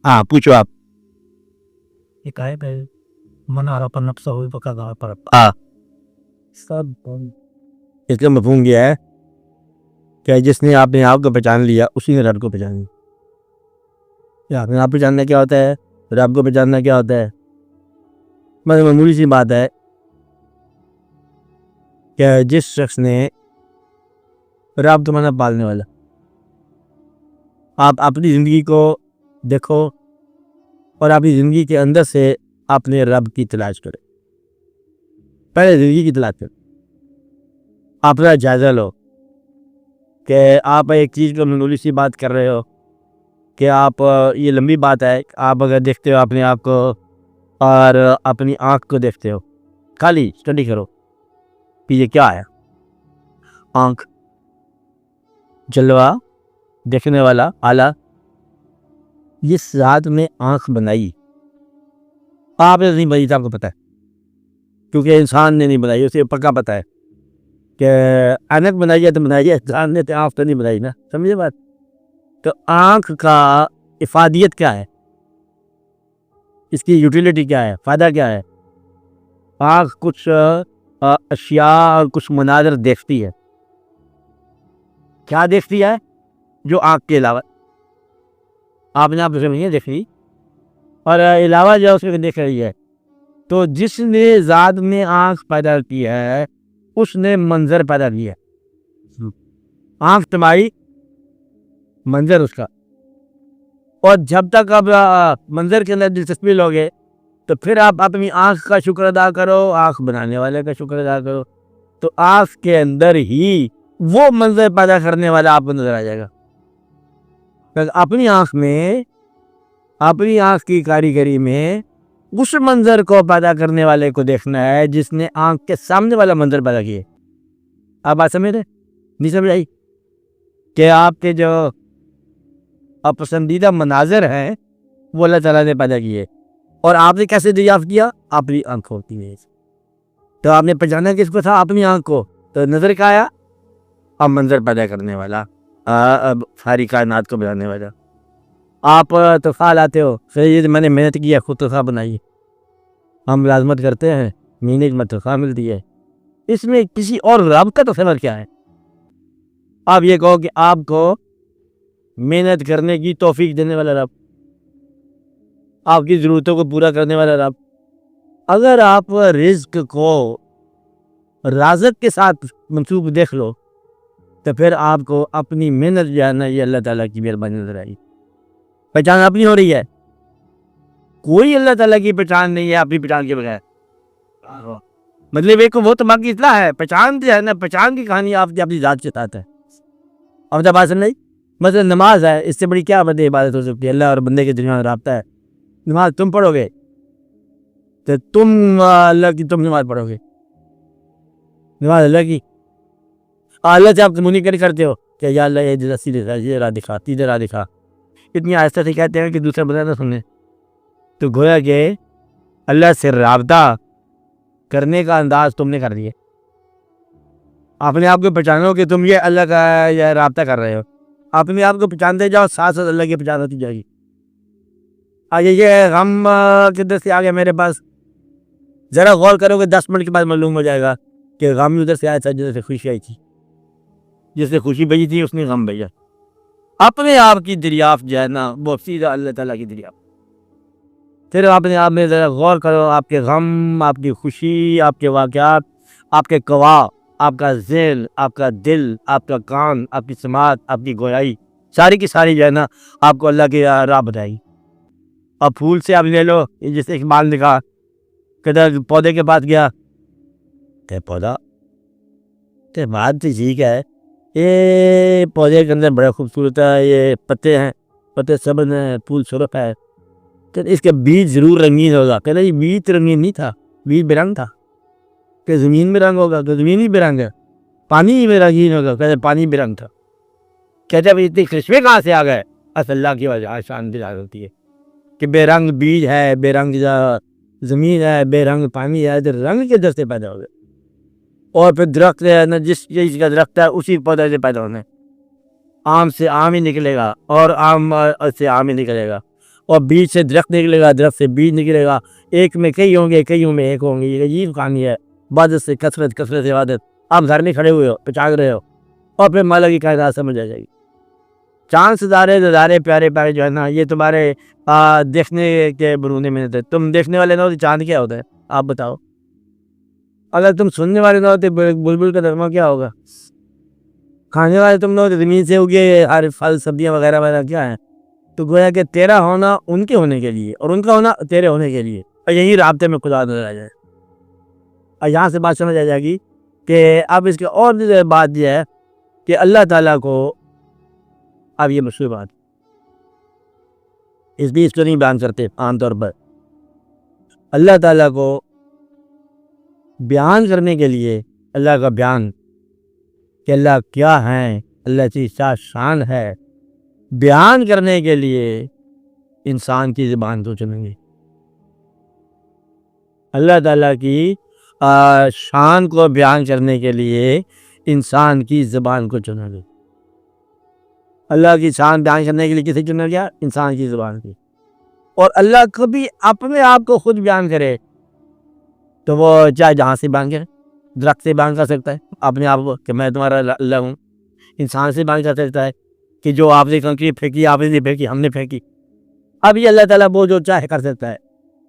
हाँ पूछो आप। एक आयत है, मन आरापन नफ्सा हुई पका गाँव पर हाँ, सब इसका मफहूम यह है कि जिसने अपने आप को पहचान लिया उसी ने रब को पहचान लिया। अपने आप पहचानना क्या होता है, रब को पहचानना क्या होता है? मतलब मामूली सी बात है कि जिस शख्स ने रब तुम्हारा पालने वाला, आप अपनी ज़िंदगी को देखो और अपनी ज़िंदगी के अंदर से अपने रब की तलाश करें। पहले ज़िंदगी की तलाश करें, अपना जायज़ा लो कि आप एक चीज़ को मामूली सी बात कर रहे हो कि आप ये लंबी बात है। आप अगर देखते हो अपने आप को और अपनी आँख को देखते हो, खाली स्टडी करो कि ये क्या है। आँख, जलवा, देखने वाला, आला, जिस ज़ात ने आँख बनाई आपने नहीं बनाई, आपको पता है, क्योंकि इंसान ने नहीं बनाई, उसे पक्का पता है कि ऐनक बनाई है तो बनाई है, इंसान ने तो आँख तो नहीं बनाई ना। समझे बात? तो आँख का इफादियत क्या है, इसकी यूटिलिटी क्या है, फ़ायदा क्या है? आँख कुछ अशिया और कुछ मनाज़र देखती है। क्या देखती है? जो आँख के अलावा आपने आप उसे नहीं देख रही और अलावा जो उसके देख रही है। तो जिसने ज़ात में आँख पैदा की है उसने मंजर पैदा किया है। आँख तुम्हारी, मंजर उसका। और जब तक आप मंजर के अंदर दिलचस्पी लोगे तो फिर आप अपनी आँख का शुक्र अदा करो, आँख बनाने वाले का शुक्र अदा करो, तो आँख के अंदर ही वो मंजर पैदा करने वाला आपको नजर आ जाएगा। अपनी आँख में, अपनी आँख की कारीगरी में उस मंजर को पैदा करने वाले को देखना है जिसने आँख के सामने वाला मंजर पैदा किया। आप बात समझ रहे? नहीं समझ आई कि आपके जो पसंदीदा मनाजर हैं वो अल्लाह ताला ने पैदा किए और आपने कैसे दरियाफ्त किया? अपनी आंखों की वजह से। तो आपने पहचाना किसको था? अपनी आँख को। तो नजर क्या आया? अब मंजर पैदा करने वाला, अब सारी कायनात को बनाने वाला। आप तोहफा लाते हो, सही, मैंने मेहनत की है, खुद तोहफा बनाई। हम मुलाजमत करते हैं, महीने में तोहफा मिलती है, इसमें किसी और रब का तो सफर क्या है? आप ये कहो कि आपको मेहनत करने की तौफीक देने वाला रब, आपकी ज़रूरतों को पूरा करने वाला रब। अगर आप रिज्क को राज़क के साथ मंसूब देख लो तो फिर आपको अपनी मेहनत जो है ना, ये अल्लाह ताला की मेहरबानी नजर आई। पहचान अपनी हो रही है, कोई अल्लाह ताला की पहचान नहीं है अपनी पहचान के बगैर। मतलब एक वो तमाम की इतना है, पहचान जो है ना, पहचान की कहानी आप अपनी ज़ात के साथ है। अब जब बात नहीं, मतलब नमाज है, इससे बड़ी क्या बड़ी इबादत हो सकती है? अल्लाह और बंदे के दरमियान राब्ता है। नमाज तुम पढ़ोगे तो तुम अल्लाह की, तुम नमाज पढ़ोगे, नमाज अल्लाह की। अल्लाह से आप कम्युनिकेट करते हो कि या अल्लाह ये सीधे राह दिखा, सीधे राह दिखा। इतनी आहिस्ता से कहते हैं कि दूसरा बंदा ना सुने। तो गोया कि अल्लाह से राब्ता करने का अंदाज तुमने कर दिया। अपने आप को पहचानो कि तुम ये अल्लाह का या राब्ता कर रहे हो। अपने आप को पहचानते जाओ, साथ साथ अल्लाह की पहचान होती जाएगी। आगे ये गम किधर से आ गया मेरे पास, ज़रा गौर करोगे 10 मिनट के बाद मालूम हो जाएगा कि गम उधर से आया था जिधर से खुशी आई थी। जिससे खुशी भेजी थी उसने गम भेजा। अपने आप की दरियाफ्त जो है ना, वो सीधा अल्लाह ताला की दरियाफ्त। फिर अपने आप में ज़रा गौर करो, आपके गम, आपकी खुशी, आपके वाक़यात, आपके गवाह, आपका ज़हन, आपका दिल, आपका कान, आपकी समात, आपकी गोयाई, सारी की सारी जो है ना आपको अल्लाह की राह बताएगी। अब फूल से आप ले लो, जैसे इकबाल ने कहा, कहता पौधे के पास गया, ते पौधा, ते बात तो ठीक है, ये पौधे के अंदर बड़ा खूबसूरत है, ये पत्ते हैं, पत्ते सबज हैं, फूल सुरख है, तो इसका बीज जरूर रंगीन होगा। कहता ये बीज तो रंगीन नहीं था, बीज बेरंग था। कि ज़मीन में रंग होगा, तो ज़मीन ही बेरंग है। पानी में रंगीन होगा, कहते पानी बेरंग था। कहते भाई इतनी खुशबू कहाँ से आ गए? अल्लाह की वजह शान दिला होती है कि बेरंग बीज है, बेरंग ज़मीन है, बेरंग पानी है, तो रंग के दर से पैदा हो गए। और फिर दरख्त है ना, जिस चीज़ का दरख्त है उसी पौधे से पैदा होने। आम से आम ही निकलेगा और आम से आम ही निकलेगा और बीज से दरख्त निकलेगा, दरख्त से बीज निकलेगा, एक में कई होंगे, कईयों में एक होंगे। ये अजीब कहानी है। इबादत से कसरत, कसरत से इबादत। आप घर में खड़े हुए हो, पचाक रहे हो, और फिर माला की कायनात समझ आ जाएगी। चांद सितारे नज़ारे प्यारे प्यारे जो है ना, ये तुम्हारे देखने के बरूने में होते। तुम देखने वाले ना होते, चांद क्या होता है आप बताओ? अगर तुम सुनने वाले ना होते, बुलबुल का नगमा क्या होगा? खाने वाले तुम ना होते, ज़मीन से उगे हर फल सब्जियां वगैरह वगैरह क्या है? तो गोया कि तेरा होना उनके होने के लिए और उनका होना तेरे होने के लिए, और यही राब्ते में खुदा नजर आ जाए। और यहाँ से बात समझ आ जाएगी कि अब इसके और बात यह है कि अल्लाह ताला को, अब ये मशहूर बात, इस भी इसको नहीं बयान करते आमतौर पर, अल्लाह ताला को बयान करने के लिए, अल्लाह का बयान कि अल्लाह क्या है, अल्लाह की क्या शान है, बयान करने के लिए इंसान की ज़बान को चुनेंगे। अल्लाह ताला की शान को बयान करने के लिए इंसान की ज़बान को चुनेंगे। अल्लाह की शान बयान करने के लिए किसे चुना गया? इंसान की ज़बान की। और अल्लाह कभी अपने आप को खुद बयान करे तो वो चाहे जहाँ से बयान करे, दरख्त से बयान कर सकता है अपने आप को कि मैं तुम्हारा अल्लाह हूँ। इंसान से बयान कर सकता है कि जो आपने कंकरी फेंकी, आपने नहीं फेंकी, हमने फेंकी। अब ये अल्लाह ताला वो जो चाहे कर सकता है,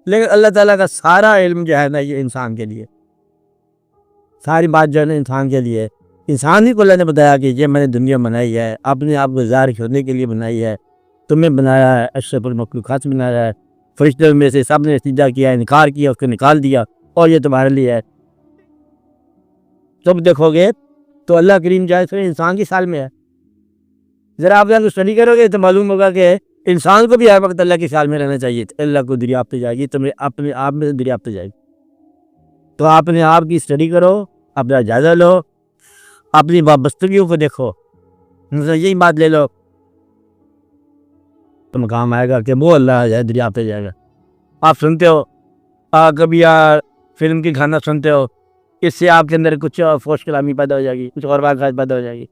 लेकिन अल्लाह ताला का सारा इल्म जो है ना, ये इंसान के लिए, सारी बात जो है ना इंसान के लिए। इंसान ही को अल्लाह ने बताया कि ये मैंने दुनिया बनाई है, अपने आप को ज़ाहिर करने के लिए बनाई है, तुम्हें बनाया है, अशरफुल मखलूक़ात बनाया है, फरिश्तों में से सब ने सिजदा किया, इनकार किया, उसको निकाल दिया, और ये तुम्हारे लिए है। तुम देखोगे तो अल्लाह करीम जो है इंसान की साल में है। ज़रा आप अगर स्टडी करोगे तो मालूम होगा कि इंसान को भी हर वक्त अल्लाह की ख्याल में रहना चाहिए। अल्लाह को दरियाफ्त जाएगी, तुम्हें अपने आप में दरियाफ्त जाएगी। तो अपने आप की स्टडी करो, अपना जायज़ा लो, अपनी वाबस्तगियों को देखो, यही बात ले लो, तुम काम आएगा कि वो अल्लाह है दरियाफ्त जाएगा। आप सुनते हो कभी यार फिल्म की गाना सुनते हो, इससे आपके अंदर कुछ फोश कलामी पैदा हो जाएगी, कुछ और बात पैदा हो जाएगी।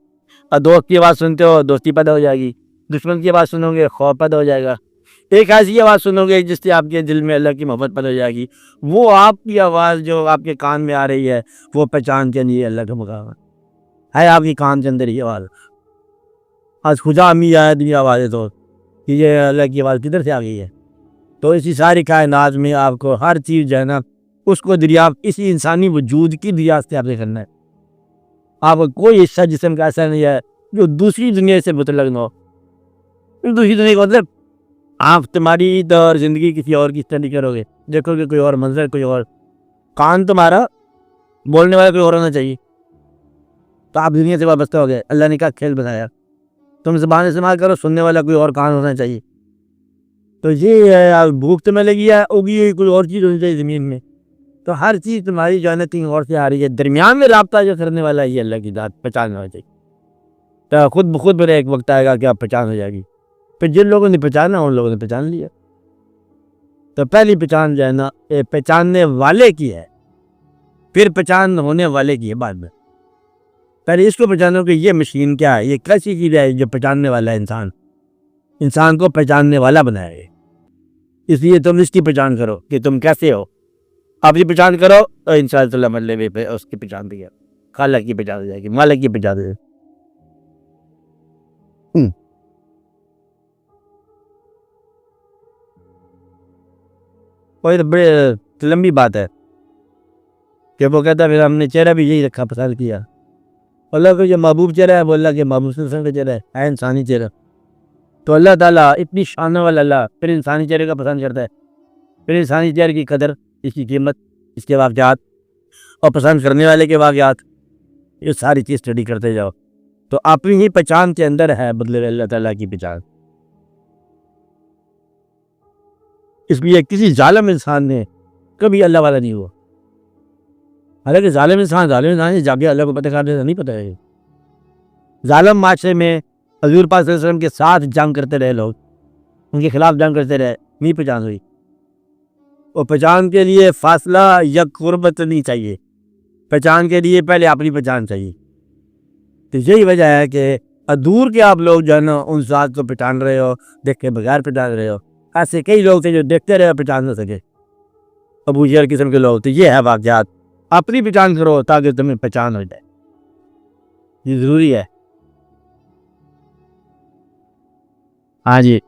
और दोस्त की आवाज़ सुनते हो, दोस्ती पैदा हो जाएगी। दुश्मन की आवाज़ सुनोगे, खौफ पैदा हो जाएगा। एक ऐसी आवाज़ सुनोगे जिससे आपके दिल में अल्लाह की मोहब्बत पैदा हो जाएगी। वो आपकी आवाज़ जो आपके कान में आ रही है, वो पहचान के लिए अल्लाह का मुकाम है आपकी कान के अंदर ये आवाज़। आज खुदा अम्मी आया दुनिया आवाज़ें तो कि ये अल्लाह की आवाज़ किधर से आ गई है। तो इसी सारी कायनात में आपको हर चीज़ जो है ना, उसको दरियाफ्त इसी इंसानी वजूद की दरियाफ्त से आपने करना है। आपका कोई हिस्सा जिस्म का ऐसा नहीं है जो दूसरी दुनिया से मुतल्लक ना हो। दूसरी दुनिया का मतलब आप तुम्हारी दौर ज़िंदगी किसी और की स्टडी करोगे, देखोगे कोई और मंजर, कोई और कान, तुम्हारा बोलने वाला कोई और होना चाहिए, तो आप दुनिया से वाबस्ता हो गए। अल्लाह ने क्या खेल बनाया, तुम ज़बान इस्तेमाल करो, सुनने वाला कोई और कान होना चाहिए। तो ये है, भूख तुम्हें लगी है, उगी हुई कोई और चीज़ होनी चाहिए ज़मीन में। तो हर चीज़ तुम्हारी जो है ना कहीं और से आ रही है, दरमियान में राब्ता जो करने वाला है ये अल्लाह की ज़ात पहचान होना चाहिए। तो खुद ब खुद मेरा एक वक्त आएगा कि आप पहचान हो जाएगी। फिर जिन लोगों ने पहचाना उन लोगों ने पहचान लिया। तो पहली पहचान जो है ना ये पहचानने वाले की है, फिर पहचान होने वाले की है बाद में। पहले इसको पहचानो कि ये मशीन क्या है, ये कैसी चीज़ है जो पहचानने वाला है। इंसान को पहचानने वाला बनाया है, इसलिए तुम इसकी पहचान करो कि तुम कैसे हो। अपनी पहचान करो तो इंशाअल्लाह मतलब पे उसकी पहचान भी है, खाला की पहचान हो जाएगी, मालिक की पहचान हो जाएगी। कोई तो बड़े लंबी बात है कि वो कहता है फिर हमने चेहरा भी यही रखा, पसंद किया। अल्लाह को जो महबूब चेहरा है, बोला कि महबूब का चेहरा है इंसानी चेहरा। तो अल्लाह ताला इतनी शान वाला अल्लाह फिर इंसानी चेहरे का पसंद करता है। फिर इंसानी चेहरे की कदर, इसकी कीमत, इसके वाक़यात और पसंद करने वाले के वाक़यात, ये सारी चीज़ स्टडी करते जाओ तो अपनी ही पहचान के अंदर है बदले अल्लाह ताला की पहचान। इसलिए किसी जालिम इंसान ने कभी अल्लाह वाला नहीं हुआ। हालांकि जालिम इंसान जाके अल्लाह को पता करने नहीं पता है। जालिम माशरे में हजूर पाक सल्लल्लाहु अलैहि वसल्लम के साथ जंग करते रहे लोग, उनके खिलाफ जंग करते रहे, नहीं पहचान हुई। और पहचान के लिए फासला या कुर्बत नहीं चाहिए, पहचान के लिए पहले अपनी पहचान चाहिए। तो यही वजह है कि दूर के आप लोग जो है ना उन ज़ात को पहचान रहे हो, देख के बगैर पहचान रहे हो। ऐसे कई लोग थे जो देखते रहे पहचान न सके। अबू जहल किस्म के लोग थे। ये है वाक़यात। अपनी पहचान करो ताकि तुम्हें पहचान हो जाए, ये ज़रूरी है। हाँ जी।